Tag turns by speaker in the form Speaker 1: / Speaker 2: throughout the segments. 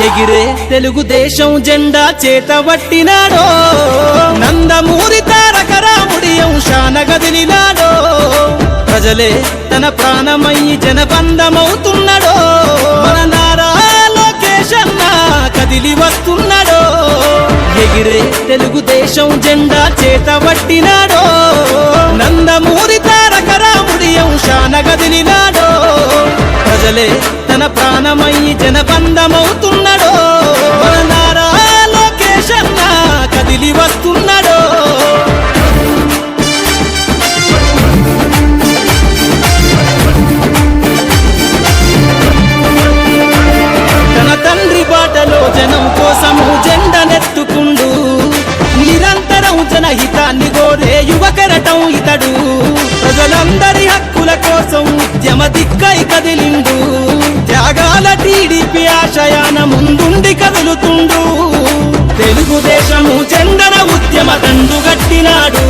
Speaker 1: ఎగిరే తెలుగుదేశం జెండా చేతబట్టినాడో నందమూరి తారక రాముడి అంశాన గదిలినాడో ప్రజలే తన ప్రాణమయ్యి జనబంధమవుతున్నాడో మన నారా లోకేష్ అన్న కదిలి వస్తున్నాడో ఎగిరే తెలుగుదేశం జెండా చేతబట్టినాడో నందమూరి తారక రాముడి అంశాన గదిలినాడో ప్రజలే తన ప్రాణమయ్యి జనబంధమవుతున్నాడో మన నారా లోకేష్ అన్న కదిలి వస్తున్నాడో తన తండ్రి బాటలో జనం కోసము జెండనెత్తుకుండు నిరంతరం జనహితాన్ని కోరే యువకరటం ఇతడు ప్రజలందరి హక్కుల కోసం ఉద్యమ దిక్కై కదిలిండు త్యాగాల టీడీపీ ఆశయాన ముందుండి కదులుతుండు తెలుగుదేశము జెండన ఉద్యమ దండుగట్టినాడు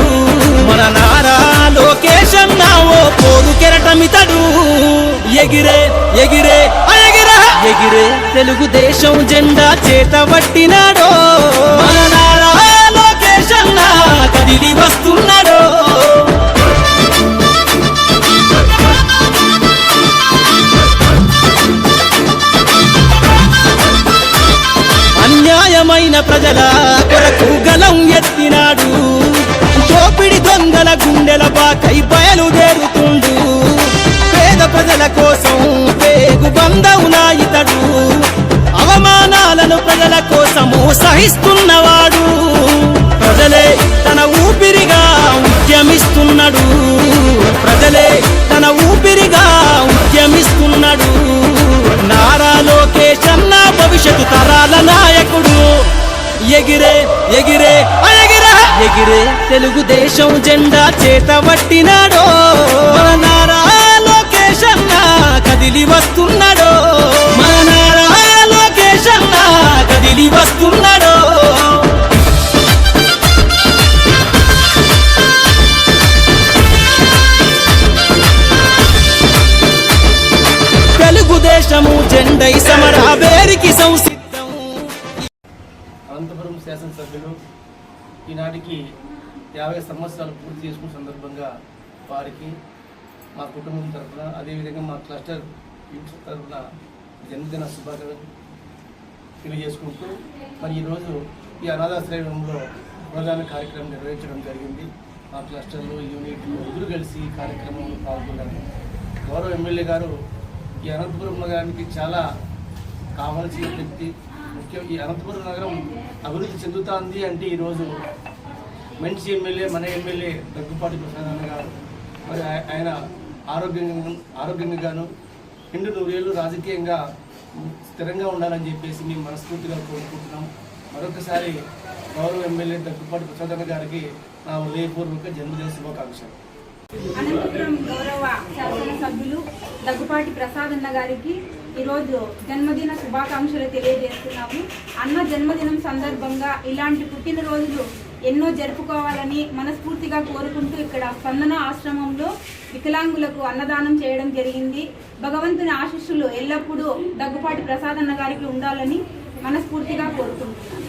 Speaker 1: మన నారా లోకేష్ అన్న ఓ పోరు కెరటమితడు ఎగిరే ఎగిరే ఎగిరే తెలుగుదేశం జెండా చేతబట్టినాడో మన నారా లోకేష్ అన్న కదిలి వస్తున్నాడో అన్యాయమైన ప్రజల కొరకు గలం ఎత్తినాడు దోపిడి దొంగల గుండెల బాకై బయలుదేరుతుండు పేద ప్రజల కోసం పేగు బంధవులా ఇతడు అవమానాలను ప్రజల కోసము సహిస్తున్నవాడు ప్రజలే తన ఊపిరిగా ఉద్యమిస్తున్నాడు ప్రజలే తన ఊపిరిగా ఉద్యమిస్తున్నాడు నారా లోకేష్ అన్న భవిష్యత్తు తరాల నాయకుడు ఎగిరే ఎగిరే ఎగిరే తెలుగుదేశం జెండా చేతబట్టినాడో మన నారా లోకేష్ అన్న కదిలి వస్తున్నాడో మన నారా లోకేష్ అన్న కదిలి వస్తున్నాడో తెలుగుదేశము జెండై సమరాబేరికి సంసిద్ధం.
Speaker 2: అనంతపురం శాసనసభ్యులు ఈనాటికి 50 సంవత్సరాలు పూర్తి చేసుకున్న సందర్భంగా వారికి మా కుటుంబం తరఫున అదేవిధంగా మా క్లస్టర్ యూనిట్ తరఫున జన్మదిన శుభాకాంక్షలు తెలియజేసుకుంటూ మరి ఈరోజు ఈ అనాథాశ్రయంలో ప్రధాన కార్యక్రమం నిర్వహించడం జరిగింది. మా క్లస్టర్లు యూనిట్లు ఎదురు కలిసి ఈ కార్యక్రమంలో పాల్గొన్నారు. గౌరవ ఎమ్మెల్యే గారు ఈ అనంతపురం నగరానికి చాలా కావాల్సిన వ్యక్తి. ముఖ్యం ఈ అనంతపురం నగరం అభివృద్ధి చెందుతుంది అంటే ఈరోజు మంచి ఎమ్మెల్యే మన ఎమ్మెల్యే దగ్గుపాటి ప్రసాద్ గారు మరి ఆయన ఆరోగ్యంగా గాను 200 ఏళ్ళు రాజకీయంగా స్థిరంగా ఉండాలని చెప్పేసి మేము మనస్ఫూర్తిగా కోరుకుంటున్నాం. మరొకసారి గౌరవ ఎమ్మెల్యే దగ్గుపాటి ప్రసాద్ గారికి నా హృదయపూర్వక జన్మదిన శుభాకాంక్షలు.
Speaker 3: అనంతపురం గౌరవ శాసనసభ్యులు దగ్గుపాటి ప్రసాద్ అన్న గారికి ఈరోజు జన్మదిన శుభాకాంక్షలు తెలియజేస్తున్నాము. అన్న జన్మదినం సందర్భంగా ఇలాంటి పుట్టినరోజులు ఎన్నో జరుపుకోవాలని మనస్ఫూర్తిగా కోరుకుంటూ ఇక్కడ స్పందన ఆశ్రమంలో వికలాంగులకు అన్నదానం చేయడం జరిగింది. భగవంతుని ఆశీస్సులు ఎల్లప్పుడూ దగ్గుపాటి ప్రసాద్ అన్న గారికి ఉండాలని మనస్ఫూర్తిగా కోరుకుంటున్నాను.